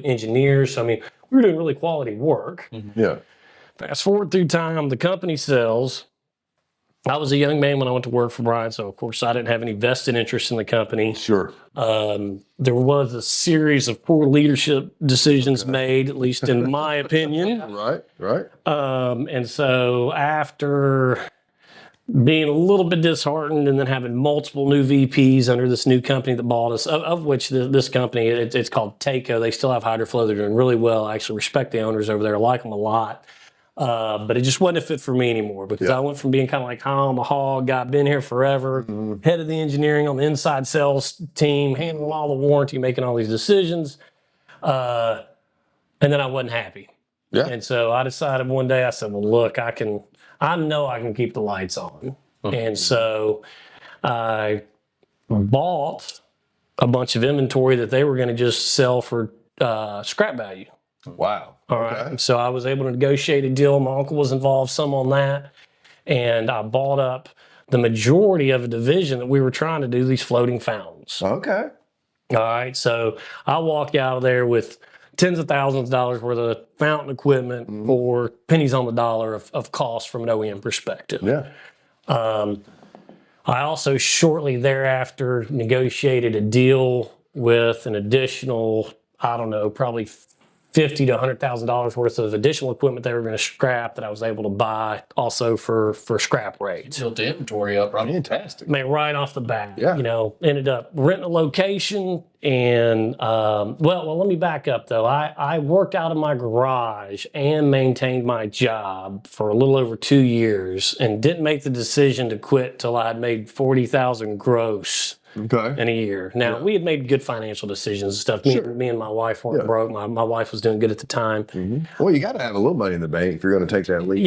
engineers. So, I mean, we were doing really quality work. Yeah. Fast forward through time, the company sells. I was a young man when I went to work for Brian, so of course I didn't have any vested interest in the company. Sure. There was a series of poor leadership decisions made, at least in my opinion. Right. And so after being a little bit disheartened and then having multiple new VPs under this new company that bought us, of which this company, it's called Taco. They still have HydroFlow. They're doing really well. I actually respect the owners over there. I like them a lot. But it just wasn't a fit for me anymore because I went from being kind of like I'm a hog, I've been here forever, head of the engineering on the inside sales team, handling all the warranty, making all these decisions. And then I wasn't happy. Yeah. And so I decided one day, I said, well, look, I know I can keep the lights on. And so I bought a bunch of inventory that they were going to just sell for scrap value. Wow. All right. So I was able to negotiate a deal. My uncle was involved some on that. And I bought up the majority of a division that we were trying to do, these floating fountains. Okay. All right. So I walked out of there with tens of thousands of dollars worth of fountain equipment for pennies on the dollar of cost from an OEM perspective. Yeah. I also shortly thereafter negotiated a deal with an additional, I don't know, probably $50,000 to $100,000 worth of additional equipment they were going to scrap that I was able to buy also for scrap rates. Built the inventory up, right? Fantastic. I mean, right off the bat, Yeah. ended up renting a location and, well, let me back up though. I worked out of my garage and maintained my job for a little over 2 years and didn't make the decision to quit till I had made 40,000 gross. Okay. In a year. Now, we had made good financial decisions and stuff. Me and my wife weren't broke. My wife was doing good at the time. Well, you got to have a little money in the bank if you're going to take that leap.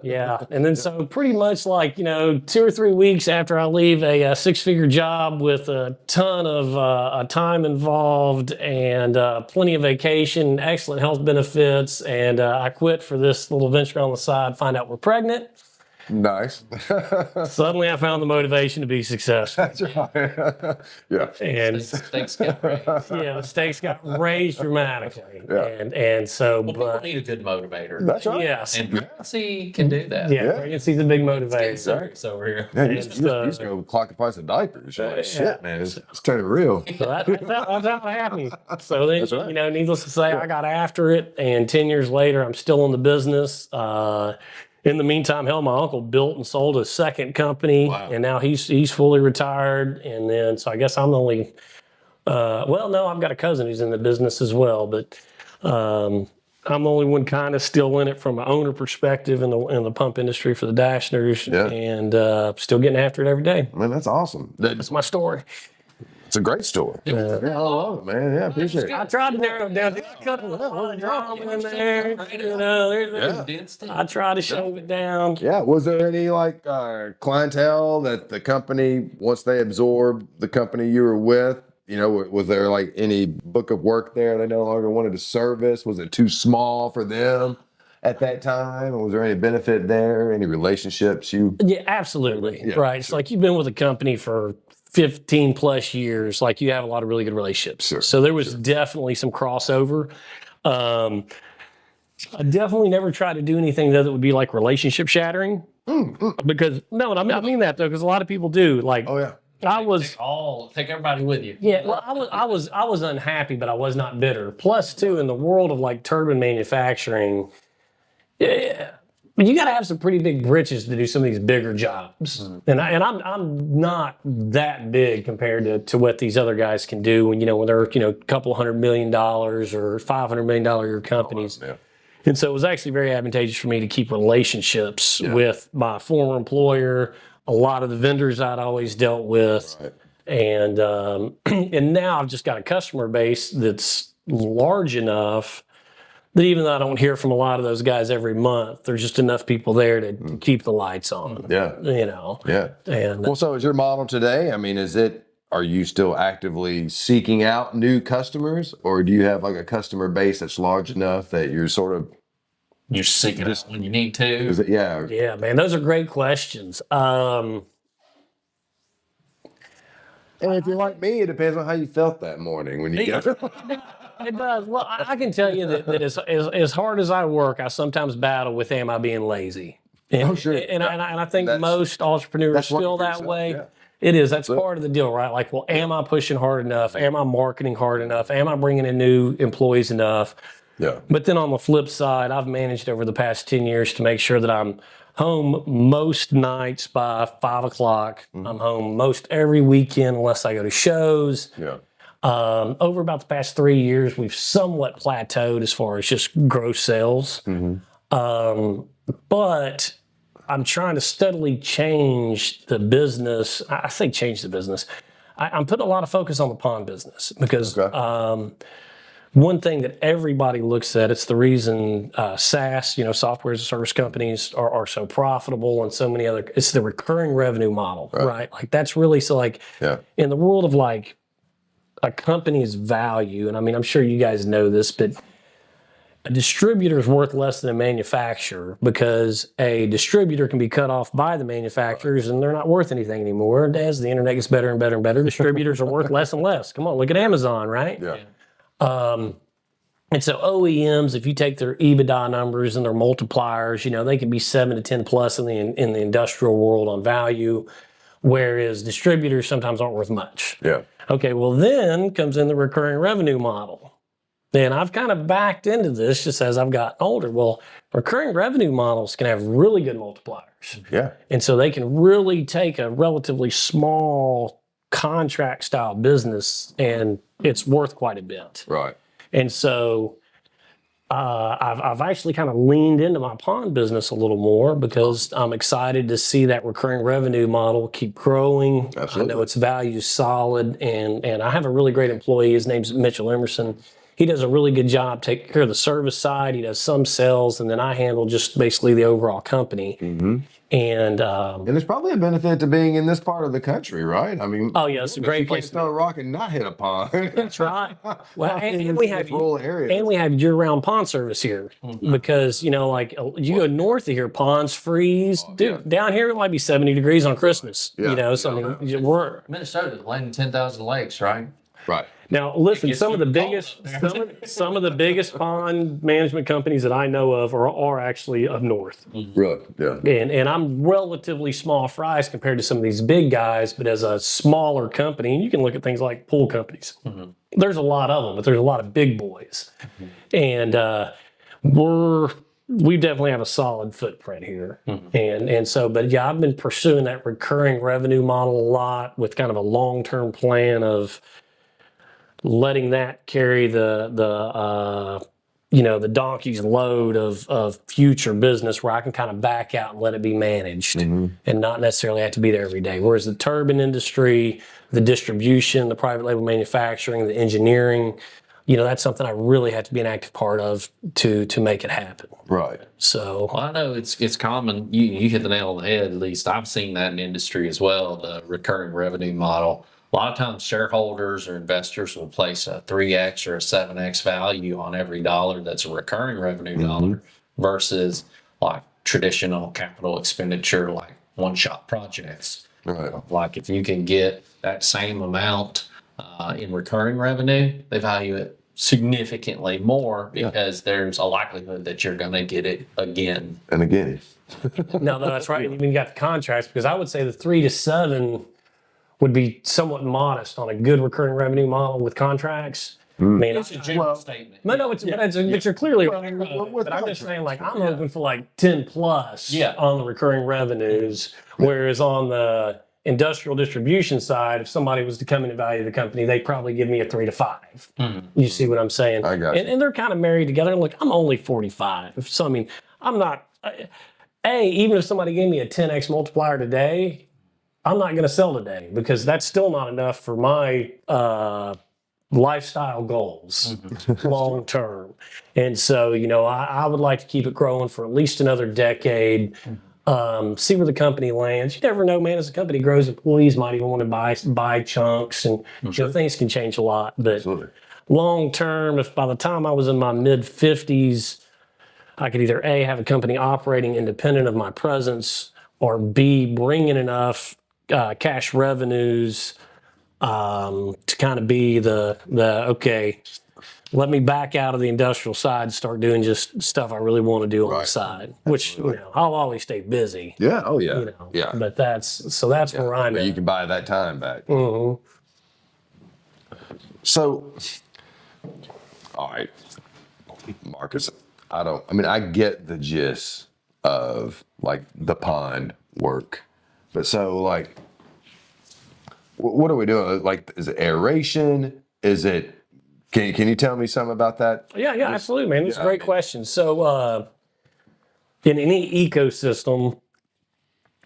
Yeah. And then so pretty much like, 2 or 3 weeks after I leave a six-figure job with a ton of time involved and plenty of vacation, excellent health benefits, and I quit for this little venture on the side, find out we're pregnant. Nice. Suddenly I found the motivation to be successful. That's right. Yeah. And Stakes get raised. the stakes got raised dramatically. Yeah. And so, Well, people need a good motivator. That's right. yes. And pregnancy can do that. Pregnancy's a big motivator. Serious over here. Yeah, you used to go clock the price of diapers. You're like, shit, man, it's turning real. So that's how it happened. So then, That's right. Needless to say, I got after it, and 10 years later, I'm still in the business. In the meantime, hell, my uncle built and sold a second company, and now he's fully retired. And then, so I guess I'm the only. Well, no, I've got a cousin who's in the business as well, but I'm the only one kind of still in it from an owner perspective in the pump industry for the Dashners, and still getting after it every day. Man, that's awesome. That's my story. It's a great story. Yeah, I love it, man. Yeah, appreciate it. I tried to narrow it down. I cut a little drama in there. I tried to shove it down. Yeah, was there any clientele that the company, once they absorbed the company you were with, was there like any book of work there they no longer wanted to service? Was it too small for them at that time? Or was there any benefit there? Any relationships you? Yeah, absolutely. Yeah, right. It's like you've been with a company for 15 plus years, like you have a lot of really good relationships. Sure. So there was definitely some crossover. I definitely never tried to do anything that would be like relationship shattering. Because I mean that though, because a lot of people do. Like, Oh yeah. Take everybody with you. Yeah, well, I was unhappy, but I was not bitter. Plus, too, in the world of like turbine manufacturing, you got to have some pretty big britches to do some of these bigger jobs. And I'm not that big compared to what these other guys can do when they're a couple $100 million or $500 million a year companies. Yeah. And so it was actually very advantageous for me to keep relationships with my former employer, a lot of the vendors I'd always dealt with, and now I've just got a customer base that's large enough that even though I don't hear from a lot of those guys every month, there's just enough people there to keep the lights on. Yeah. Yeah. And Well, so is your model today? I mean, are you still actively seeking out new customers, or do you have like a customer base that's large enough that you're sort of You're seeking it when you need to. Is it, yeah. Yeah, man, those are great questions. And if you're like me, it depends on how you felt that morning when you got It does. Well, I can tell you that as hard as I work, I sometimes battle with am I being lazy? And, Oh, sure. And, Yeah. I think That's- most entrepreneurs that's feel working for that yourself, way. yeah. It is. That's part of the deal, right? Like, well, am I pushing hard enough? Am I marketing hard enough? Am I bringing in new employees enough? Yeah. But then on the flip side, I've managed over the past 10 years to make sure that I'm home most nights by 5 o'clock. I'm home most every weekend unless I go to shows. Yeah. Over about the past 3 years, we've somewhat plateaued as far as just gross sales. But I'm trying to steadily change the business. I say change the business. I'm putting a lot of focus on the pond business because one thing that everybody looks at, it's the reason SaaS, software as a service companies are so profitable and so many other, it's the recurring revenue model, right? Like that's really, so like in the world of like a company's value, and I mean, I'm sure you guys know this, but a distributor is worth less than a manufacturer because a distributor can be cut off by the manufacturers and they're not worth anything anymore. And as the internet gets better and better and better, distributors are worth less and less. Come on, look at Amazon, right? Yeah. And so OEMs, if you take their EBITDA numbers and their multipliers, they can be 7 to 10 plus in the industrial world on value, whereas distributors sometimes aren't worth much. Yeah. Okay, well then comes in the recurring revenue model. And I've kind of backed into this just as I've gotten older. Well, recurring revenue models can have really good multipliers. Yeah. And so they can really take a relatively small contract style business and it's worth quite a bit. Right. And so I've actually kind of leaned into my pond business a little more because I'm excited to see that recurring revenue model keep growing. Absolutely. I know its value is solid, and I have a really great employee. His name's Mitchell Emerson. He does a really good job taking care of the service side. He does some sales, and then I handle just basically the overall company. And there's probably a benefit to being in this part of the country, right? I mean, oh yeah, it's a great you can't place. throw a rock and not hit a pond. That's right. Well, and we have rural areas. and we have year-round pond service here because like you go north of here, ponds freeze. Dude, down here it might be 70 degrees on Christmas. So I mean, we're Minnesota, the land of 10,000 lakes, right? Right. now listen. gets Some of the too biggest some of the biggest pond management companies that I know of are actually up north. Really? Yeah. And I'm relatively small fries compared to some of these big guys, but as a smaller company, and you can look at things like pool companies. There's a lot of them, but there's a lot of big boys. And we definitely have a solid footprint here. And so, but yeah, I've been pursuing that recurring revenue model a lot with kind of a long-term plan of letting that carry the donkey's load of future business where I can kind of back out and let it be managed and not necessarily have to be there every day. Whereas the turbine industry, the distribution, the private label manufacturing, the engineering, that's something I really have to be an active part of to make it happen. Right. So Well, I know it's common. You hit the nail on the head. At least I've seen that in industry as well. The recurring revenue model. A lot of times, shareholders or investors will place a 3x or a 7x value on every dollar that's a recurring revenue dollar versus like traditional capital expenditure, like one-shot projects. Right. Like if you can get that same amount in recurring revenue, they value it significantly more because there's a likelihood that you're going to get it again. And again. no, that's right. And even you got the contracts because I would say the 3 to 7 would be somewhat modest on a good recurring revenue model with contracts. I mean, It's a general statement. but you're clearly right. with But I'm just saying, like, I'm contracts, hoping for like 10 plus on the recurring revenues, whereas on the industrial distribution side, if somebody was to come in and value the company, they'd probably give me a 3 to 5. You see what I'm saying? I got you. And they're kind of married together. Look, I'm only 45, so I mean, I'm not. Even if somebody gave me a 10x multiplier today, I'm not going to sell today because that's still not enough for my lifestyle goals long term. And so, I would like to keep it growing for at least another decade. See where the company lands. You never know, man. As the company grows, employees might even want to buy chunks, and things can change a lot. But Absolutely. long term, if by the time I was in my mid 50s, I could either A, have a company operating independent of my presence, or B, bring in enough cash revenues to kind of be the okay, let me back out of the industrial side and start doing just stuff I really want to do on the side, which, you know, I'll always stay busy. Yeah. Oh yeah. You know, Yeah. but that's where I'm But at. you can buy that time back. Mhm. So, all right, Marcus, I get the gist of like the pond work, but so like, what are we doing? Like, is it aeration? Is it, can you tell me something about that? Yeah, absolutely, man. That's a great I mean- question. So, in any ecosystem,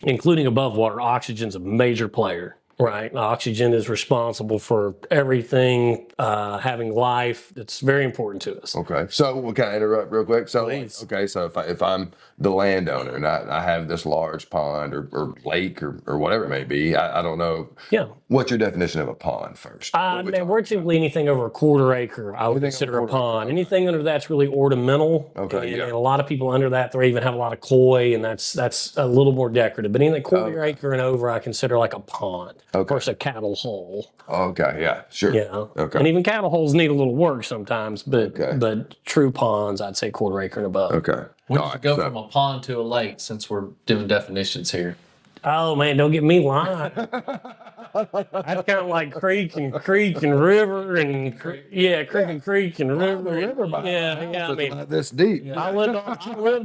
including above water, oxygen's a major player, right? Oxygen is responsible for everything having life. It's very important to us. Okay. So, well, can I interrupt real quick? So, Please. okay. So if I'm the landowner and I have this large pond or lake or whatever it may be, I don't know. Yeah. What's your definition of a pond first? What are we Man, talking we're typically anything over a quarter acre, I would Anything consider over a a quarter pond. acre, Anything under that's really ornamental. Okay, And, yeah. and a lot of people under that, they even have a lot of koi, and that's a little more decorative. But anything quarter acre and over, I consider like a pond. Of course, a cattle hole. Okay. Yeah. Sure. Yeah. Okay. And even cattle holes need a little work sometimes, but Okay. but true ponds, I'd say quarter acre and above. Okay. When All did you right, go so- from a pond to a lake, since we're doing definitions here? Oh man, don't get me lying. That's kind of like creek and river and creek and river. Yeah. I mean, Not this deep. I lived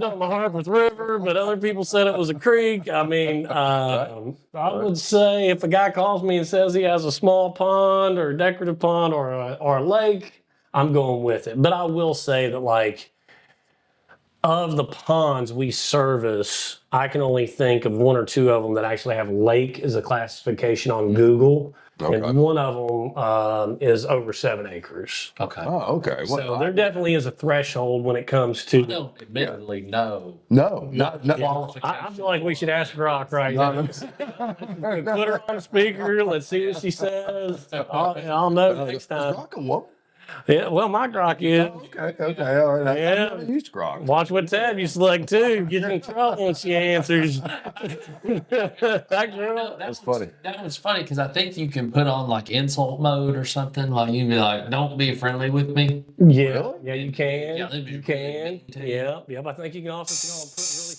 on the Harpeth River, but other people said it was a creek. I mean, I would say if a guy calls me and says he has a small pond or a decorative pond or a lake, I'm going with it. But I will say that, like, of the ponds we service, I can only think of one or two of them that actually have lake as a classification on Google. Okay. And one of them is over 7 acres. Okay. Oh, okay. Well, So there definitely is a threshold when it comes to. I don't admittedly know. no, not I feel like we should ask Rock right now. Put her on speaker. Let's see what she says. I'll know next time. Grok a woman? Yeah, well, my Grok is. Okay, all right. Yeah. I used Grok. Watch what tab you select too. Get in trouble when she answers. That girl. That's funny. That was funny because I think you can put on like insult mode or something. Like you can be like, "Don't be friendly with me." Yeah, Really? yeah, you can. Yeah, they'd be You can. really mean, too. Yep. I think you can also put really.